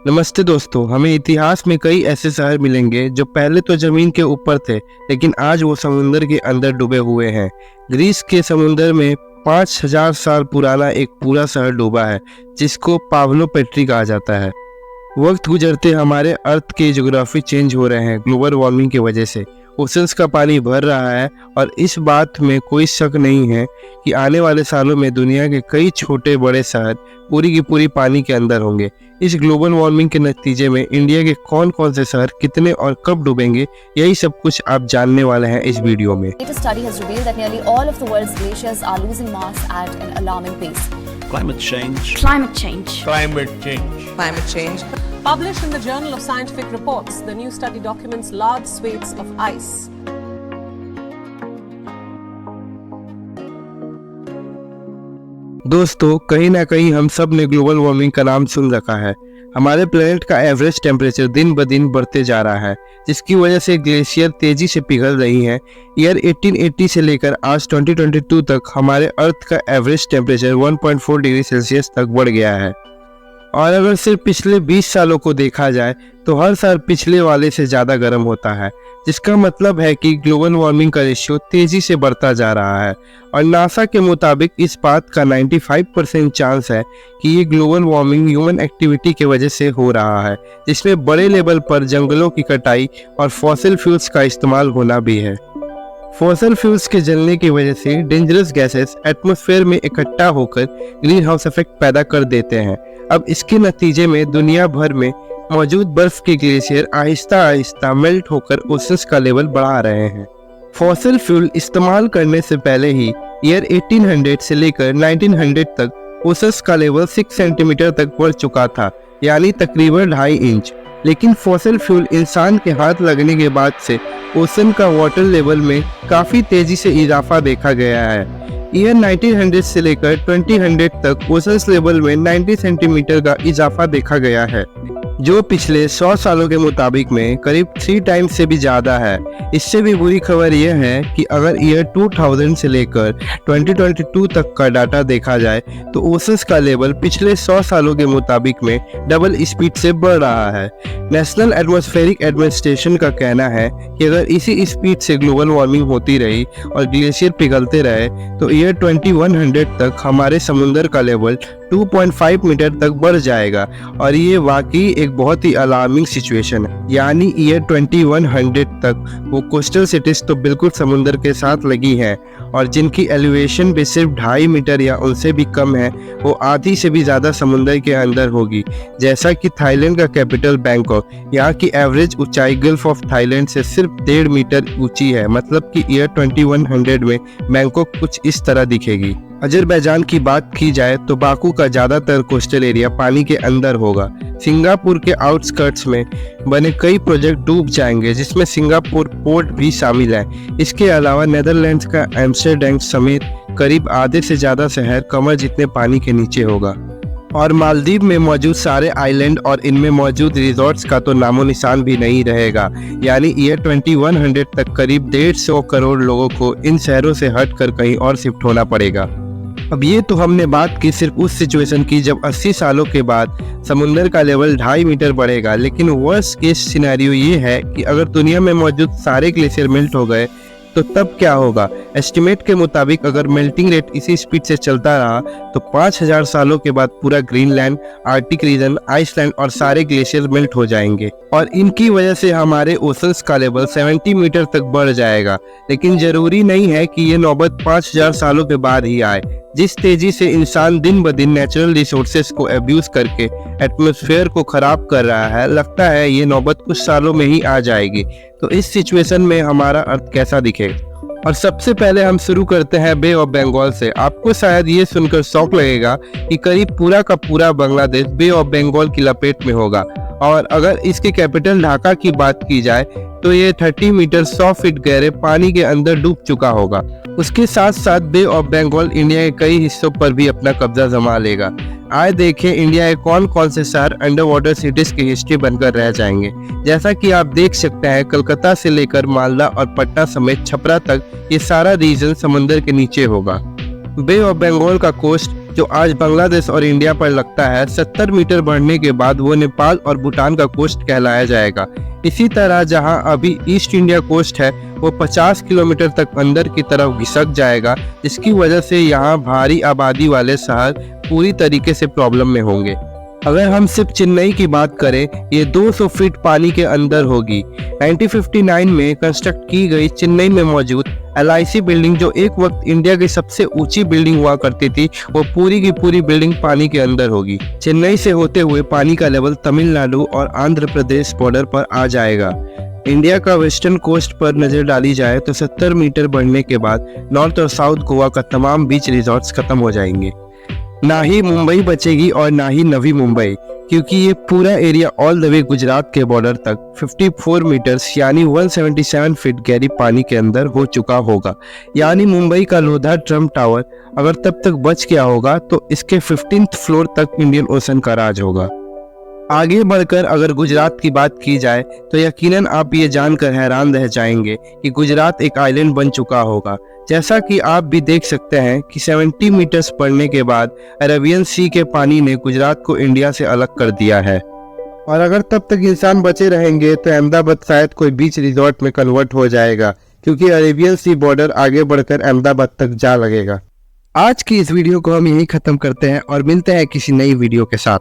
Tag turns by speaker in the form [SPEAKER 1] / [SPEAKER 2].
[SPEAKER 1] नमस्ते दोस्तों, हमें इतिहास में कई ऐसे शहर मिलेंगे जो पहले तो जमीन के ऊपर थे, लेकिन आज वो समुद्र के अंदर डूबे हुए हैं। ग्रीस के समुद्र में 5000 साल पुराना एक पूरा शहर डूबा है, जिसको पावलोपेट्री कहा जाता है। वक्त गुजरते हमारे अर्थ के ज्योग्राफी चेंज हो रहे हैं ग्लोबल वार्मिंग की वजह से। ओशंस का पानी बढ़ रहा है और इस बात में कोई शक नहीं है कि आने वाले सालों में दुनिया के कई छोटे बड़े शहर पूरी की पूरी पानी के अंदर होंगे। इस ग्लोबल वार्मिंग के नतीजे में इंडिया के कौन कौन से शहर कितने और कब डूबेंगे, यही सब कुछ आप जानने वाले हैं इस वीडियो में।
[SPEAKER 2] Latest study has revealed that nearly all of the world's glaciers are losing mass at an alarming pace.
[SPEAKER 3] Climate change.
[SPEAKER 4] Climate change.
[SPEAKER 3] Climate change.
[SPEAKER 5] Climate change.
[SPEAKER 6] Published in the Journal of Scientific Reports, the new study documents large swathes of ice.
[SPEAKER 1] दोस्तों, कहीं ना कहीं हम सब ने global warming का नाम सुन रखा है। हमारे प्लेनेट का एवरेज टेम्परेचर दिन ब दिन बढ़ते जा रहा है, जिसकी वजह से ग्लेशियर तेजी से पिघल रही हैं। ईयर 1880 से लेकर आज 2022 तक हमारे अर्थ का एवरेज टेम्परेचर 1.4 डिग्री सेल्सियस तक बढ़ गया है। और अगर सिर्फ पिछले 20 सालों को देखा जाए तो हर साल पिछले वाले से ज़्यादा गर्म होता है, जिसका मतलब है कि ग्लोबल वार्मिंग का रेशियो तेज़ी से बढ़ता जा रहा है। और नासा के मुताबिक इस बात का 95% चांस है कि ये ग्लोबल वार्मिंग ह्यूमन एक्टिविटी की वजह से हो रहा है, जिसमें बड़े लेवल पर जंगलों की कटाई और फॉसिल फ्यूल्स का इस्तेमाल होना भी है। फॉसिल फ्यूल्स के जलने की वजह से डेंजरस गैसेस एटमॉस्फेयर में इकट्ठा होकर ग्रीन हाउस इफेक्ट पैदा कर देते हैं। अब इसके नतीजे में दुनिया भर में मौजूद बर्फ के ग्लेशियर आहिस्ता आहिस्ता मेल्ट होकर ओशंस का लेवल बढ़ा रहे हैं। फॉसिल फ्यूल इस्तेमाल करने से पहले ही ईयर 1800 से लेकर 1900 तक ओशंस का लेवल 6 सेंटीमीटर तक बढ़ चुका था, यानी तकरीबन 2.5 इंच। लेकिन फॉसिल फ्यूल इंसान के हाथ लगने के बाद से ओशन का वाटर लेवल में काफ़ी तेज़ी से इजाफा देखा गया है। ईयर 1900 से लेकर 2000 तक ओशंस लेवल में 90 सेंटीमीटर का इजाफा देखा गया है, जो पिछले 100 सालों के मुताबिक में करीब 3 टाइम्स से भी ज़्यादा है। इससे भी बुरी खबर यह है कि अगर ईयर 2000 से लेकर 2022 तक का डाटा देखा जाए तो ओशंस का लेवल पिछले 100 सालों के मुताबिक में डबल स्पीड से बढ़ रहा है। नेशनल एटमॉस्फेरिक एडमिनिस्ट्रेशन का कहना है कि अगर इसी स्पीड से ग्लोबल वार्मिंग होती रही और ग्लेशियर पिघलते रहे तो ईयर 2100 तक हमारे समुद्र का लेवल 2.5 मीटर तक बढ़ जाएगा। और ये वाकई एक बहुत ही अलार्मिंग सिचुएशन है। यानी ईयर 2100 तक वो कोस्टल सिटीज तो बिल्कुल समुद्र के साथ लगी हैं, और जिनकी एलिवेशन भी सिर्फ 2.5 मीटर या उनसे भी कम है, वो आधी से भी ज़्यादा समुद्र के अंदर होगी। जैसा कि थाईलैंड का कैपिटल बैंकॉक, यहाँ की एवरेज ऊंचाई गल्फ ऑफ थाईलैंड से सिर्फ 1.5 मीटर ऊंची है। मतलब कि ईयर 2100 में बैंकॉक कुछ इस तरह दिखेगी। अजरबैजान की बात की जाए तो बाकू का ज़्यादातर कोस्टल एरिया पानी के अंदर होगा। सिंगापुर के आउटस्कर्ट्स में बने कई प्रोजेक्ट डूब जाएंगे, जिसमें सिंगापुर पोर्ट भी शामिल है। इसके अलावा नेदरलैंड्स का एम्स्टर्डम समेत करीब आधे से ज़्यादा शहर कमर जितने पानी के नीचे होगा। और मालदीव में मौजूद सारे आइलैंड और इनमें मौजूद रिजॉर्ट्स का तो नामो निशान भी नहीं रहेगा। यानी ईयर 2100 तक करीब 150 करोड़ लोगों को इन शहरों से हटकर कहीं और शिफ्ट होना पड़ेगा। अब ये तो हमने बात की सिर्फ उस सिचुएशन की जब 80 सालों के बाद समुद्र का लेवल 2.5 मीटर बढ़ेगा। लेकिन वर्स्ट केस सिनेरियो ये है कि अगर दुनिया में मौजूद सारे ग्लेशियर मेल्ट हो गए तो तब क्या होगा। एस्टिमेट के मुताबिक अगर मेल्टिंग रेट इसी स्पीड से चलता रहा तो 5000 सालों के बाद पूरा ग्रीनलैंड, आर्टिक रीजन, आइसलैंड और सारे ग्लेशियर मेल्ट हो जाएंगे। और इनकी वजह से हमारे ओशंस का लेवल 70 मीटर तक बढ़ जाएगा। लेकिन जरूरी नहीं है कि ये नौबत 5000 सालों के बाद ही आए। जिस तेजी से इंसान दिन ब दिन नेचुरल रिसोर्सेज को अब्यूज करके एटमॉस्फेयर को खराब कर रहा है, लगता है ये नौबत कुछ सालों में ही आ जाएगी। तो इस सिचुएशन में हमारा अर्थ कैसा दिखेगा। और सबसे पहले हम शुरू करते हैं बे ऑफ बंगाल से। आपको शायद ये सुनकर शौक लगेगा कि करीब पूरा का पूरा बांग्लादेश बे ऑफ बंगाल की लपेट में होगा। और अगर इसके कैपिटल ढाका की बात की जाए तो ये 30 मीटर 100 फीट गहरे पानी के अंदर डूब चुका होगा। उसके साथ साथ बे ऑफ बंगाल इंडिया के कई हिस्सों पर भी अपना कब्जा जमा लेगा। आए देखें इंडिया के कौन कौन से शहर अंडर वाटर सिटीज की हिस्ट्री बनकर रह जाएंगे। जैसा कि आप देख सकते हैं, कलकत्ता से लेकर मालदा और पटना समेत छपरा तक ये सारा रीजन समुद्र के नीचे होगा। बे ऑफ बंगाल का कोस्ट जो आज बांग्लादेश और इंडिया पर लगता है, 70 मीटर बढ़ने के बाद वो नेपाल और भूटान का कोस्ट कहलाया जाएगा। इसी तरह जहां अभी ईस्ट इंडिया कोस्ट है, वो 50 किलोमीटर तक अंदर की तरफ घिसक जाएगा, जिसकी वजह से यहाँ भारी आबादी वाले शहर पूरी तरीके से प्रॉब्लम में होंगे। अगर हम सिर्फ चेन्नई की बात करें, ये 200 फीट पानी के अंदर होगी। 1959 में कंस्ट्रक्ट की गई चेन्नई में मौजूद LIC बिल्डिंग, जो एक वक्त इंडिया की सबसे ऊंची बिल्डिंग हुआ करती थी, वो पूरी की पूरी बिल्डिंग पानी के अंदर होगी। चेन्नई से होते हुए पानी का लेवल तमिलनाडु और आंध्र प्रदेश बॉर्डर पर आ जाएगा। इंडिया का वेस्टर्न कोस्ट पर नजर डाली जाए तो 70 मीटर बढ़ने के बाद नॉर्थ और साउथ गोवा का तमाम बीच रिजॉर्ट्स खत्म हो जाएंगे। ना ही मुंबई बचेगी और ना ही नवी मुंबई, क्योंकि ये पूरा area all the way Gujarat के बॉर्डर तक 54 मीटर्स यानी 177 फीट गहरी पानी के अंदर हो चुका होगा। यानी मुंबई का लोधा ट्रम्प टावर अगर तब तक बच गया होगा तो इसके 15th फ्लोर तक इंडियन ओशन का राज होगा। आगे बढ़कर अगर गुजरात की बात की जाए तो यकीनन आप ये जानकर हैरान रह जाएंगे कि गुजरात एक आइलैंड बन चुका होगा। जैसा कि आप भी देख सकते हैं कि 70 मीटर्स बढ़ने के बाद अरेबियन सी के पानी ने गुजरात को इंडिया से अलग कर दिया है। और अगर तब तक इंसान बचे रहेंगे तो अहमदाबाद शायद कोई बीच रिजॉर्ट में कन्वर्ट हो जाएगा, क्योंकि अरेबियन सी बॉर्डर आगे बढ़कर अहमदाबाद तक जा लगेगा। आज की इस वीडियो को हम यहीं खत्म करते हैं और मिलते हैं किसी नई वीडियो के साथ।